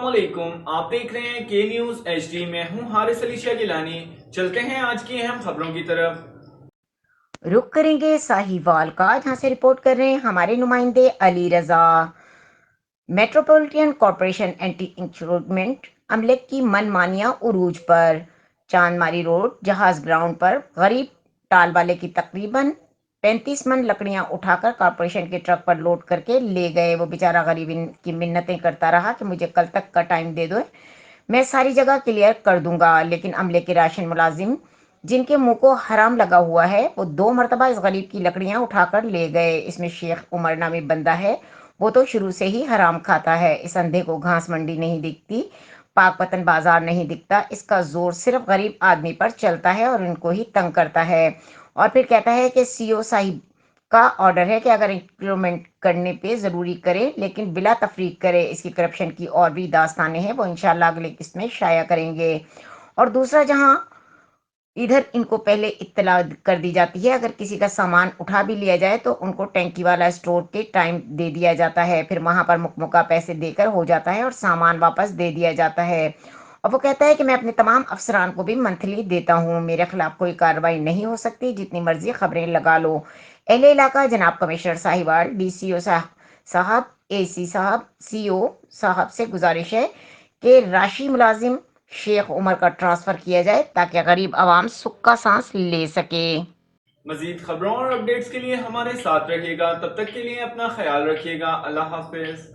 علیکم، آپ دیکھ رہے ہیں کے نیوز ایچ ڈی میں ہوں حارث علی شاہ گیلانی۔ چلتے ہیں آج کی اہم خبروں کی طرف۔ رخ کریں گے ساہیوال کا، جہاں سے رپورٹ کر رہے ہیں ہمارے نمائندے Ali Raza. Metropolitan corporation anti encroachment عملے کی من مانیاں عروج پر۔ چاندماری روڈ جہاز گراؤنڈ پر غریب ٹال والے کی تقریباً 35 من لکڑیاں اٹھا کر کارپوریشن کے ٹرک پر لوڈ کر کے لے گئے۔ وہ بیچارہ غریب ان کی منتیں کرتا رہا کہ مجھے کل تک کا ٹائم دے دو، میں ساری جگہ کلیئر کر دوں گا، لیکن عملے کے راشن ملازم جن کے منہ کو حرام لگا ہوا ہے وہ 2 مرتبہ اس غریب کی لکڑیاں اٹھا کر لے گئے۔ اس میں شیخ عمر نامی بندہ ہے، وہ تو شروع سے ہی حرام کھاتا ہے۔ اس اندھے کو گھاس منڈی نہیں دکھتی، پاک پتن بازار نہیں دکھتا، اس کا زور صرف غریب آدمی پر چلتا ہے اور ان کو ہی تنگ کرتا ہے۔ اور پھر کہتا ہے کہ سی او صاحب کا آرڈر ہے کہ اگر انکریمنٹ کرنے پہ ضروری کرے لیکن بلا تفریق کرے۔ اس کی کرپشن کی اور بھی داستانیں ہیں، وہ انشاءاللہ اگلے قسط میں شائع کریں گے۔ اور دوسرا، جہاں ادھر ان کو پہلے اطلاع کر دی جاتی ہے، اگر کسی کا سامان اٹھا بھی لیا جائے تو ان کو ٹینکی والا اسٹور کے ٹائم دے دیا جاتا ہے، پھر وہاں پر مکمکہ پیسے دے کر ہو جاتا ہے اور سامان واپس دے دیا جاتا ہے۔ اور وہ کہتا ہے کہ میں اپنے تمام افسران کو بھی منتھلی دیتا ہوں، میرے خلاف کوئی کارروائی نہیں ہو سکتی، جتنی مرضی خبریں لگا لو۔ اہل علاقہ جناب کمشنر ساہیوال، ڈی سی او صاحب، اے سی صاحب، سی او صاحب سے گزارش ہے کہ راشی ملازم شیخ عمر کا ٹرانسفر کیا جائے تاکہ غریب عوام سکھ کا سانس لے سکے۔ مزید خبروں اور اپڈیٹس کے لیے ہمارے ساتھ رہیے گا، تب تک کے لیے اپنا خیال رکھیے گا۔ اللہ حافظ۔